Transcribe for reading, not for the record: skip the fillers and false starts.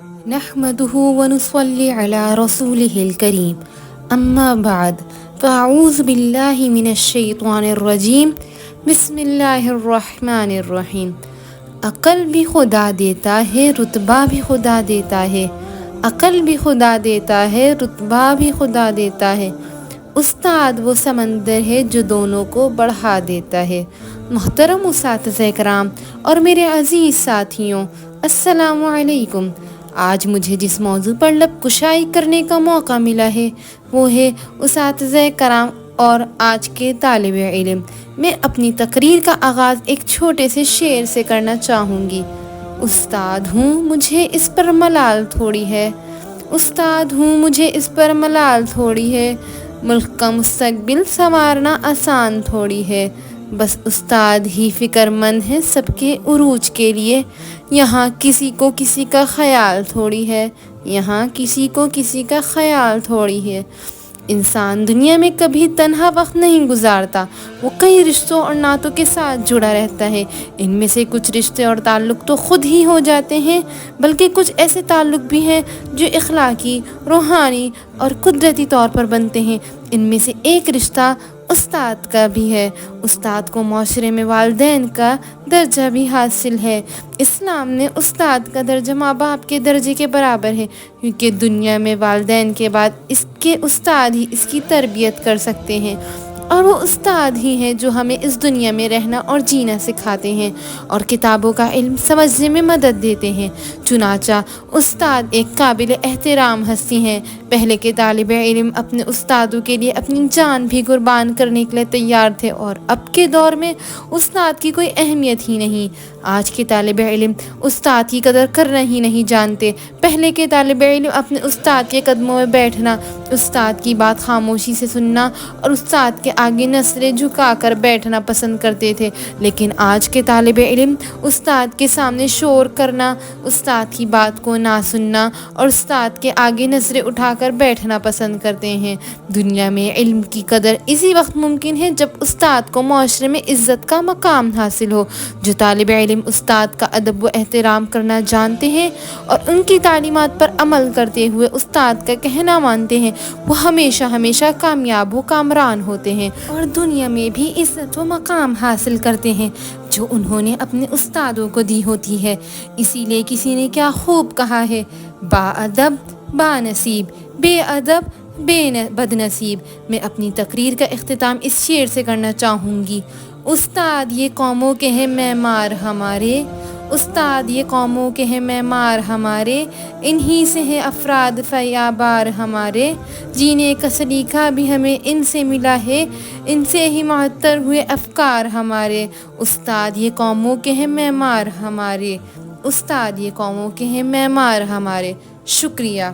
نحمده ونصلي على رسوله الكريم اما بعد فاعوذ باللہ من الشیطان الرجیم بسم اللہ الرحمن الرحیم۔ عقل بھی خدا دیتا ہے رتبہ بھی خدا دیتا ہے، عقل بھی خدا دیتا ہے رتبہ بھی خدا دیتا ہے، استاد وہ سمندر ہے جو دونوں کو بڑھا دیتا ہے۔ محترم اساتذہ کرام اور میرے عزیز ساتھیوں، السلام علیکم۔ آج مجھے جس موضوع پر لب کشائی کرنے کا موقع ملا ہے وہ ہے اساتذہ کرام اور آج کے طالب علم۔ میں اپنی تقریر کا آغاز ایک چھوٹے سے شعر سے کرنا چاہوں گی۔ استاد ہوں مجھے اس پر ملال تھوڑی ہے، استاد ہوں مجھے اس پر ملال تھوڑی ہے، ملک کا مستقبل سنوارنا آسان تھوڑی ہے، بس استاد ہی فکر مند ہے سب کے عروج کے لیے، یہاں کسی کو کسی کا خیال تھوڑی ہے، یہاں کسی کو کسی کا خیال تھوڑی ہے۔ انسان دنیا میں کبھی تنہا وقت نہیں گزارتا، وہ کئی رشتوں اور نعتوں کے ساتھ جڑا رہتا ہے۔ ان میں سے کچھ رشتے اور تعلق تو خود ہی ہو جاتے ہیں، بلکہ کچھ ایسے تعلق بھی ہیں جو اخلاقی، روحانی اور قدرتی طور پر بنتے ہیں۔ ان میں سے ایک رشتہ استاد کا بھی ہے۔ استاد کو معاشرے میں والدین کا درجہ بھی حاصل ہے۔ اسلام نے استاد کا درجہ ماں باپ کے درجے کے برابر ہے، کیونکہ دنیا میں والدین کے بعد اس کے استاد ہی اس کی تربیت کر سکتے ہیں، اور وہ استاد ہی ہیں جو ہمیں اس دنیا میں رہنا اور جینا سکھاتے ہیں اور کتابوں کا علم سمجھنے میں مدد دیتے ہیں۔ چنانچہ استاد ایک قابل احترام ہستی ہیں۔ پہلے کے طالب علم اپنے استادوں کے لیے اپنی جان بھی قربان کرنے کے لیے تیار تھے، اور اب کے دور میں استاد کی کوئی اہمیت ہی نہیں۔ آج کے طالب علم استاد کی قدر کرنا ہی نہیں جانتے۔ پہلے کے طالب علم اپنے استاد کے قدموں میں بیٹھنا، استاد کی بات خاموشی سے سننا اور استاد کے آگے نظریں جھکا کر بیٹھنا پسند کرتے تھے، لیکن آج کے طالب علم استاد کے سامنے شور کرنا، استاد کی بات کو نہ سننا اور استاد کے آگے نظریں اٹھا کر بیٹھنا پسند کرتے ہیں۔ دنیا میں علم کی قدر اسی وقت ممکن ہے جب استاد کو معاشرے میں عزت کا مقام حاصل ہو۔ جو طالب علم استاد کا ادب و احترام کرنا جانتے ہیں اور ان کی تعلیمات پر عمل کرتے ہوئے استاد کا کہنا مانتے ہیں، وہ ہمیشہ ہمیشہ کامیاب و کامران ہوتے ہیں اور دنیا میں بھی عزت و مقام حاصل کرتے ہیں جو انہوں نے اپنے استادوں کو دی ہوتی ہے۔ اسی لیے کسی نے کیا خوب کہا ہے، با ادب با نصیب، بے ادب بد نصیب۔ میں اپنی تقریر کا اختتام اس شعر سے کرنا چاہوں گی۔ استاد یہ قوموں کے ہیں معمار ہمارے، استاد یہ قوموں کے ہیں معمار ہمارے، انہی سے ہیں افراد فیابار ہمارے، جینے کا سلیقہ بھی ہمیں ان سے ملا ہے، ان سے ہی معطر ہوئے افکار ہمارے۔ استاد یہ قوموں کے ہیں معمار ہمارے، استاد یہ قوموں کے ہیں معمار ہمارے۔ شکریہ۔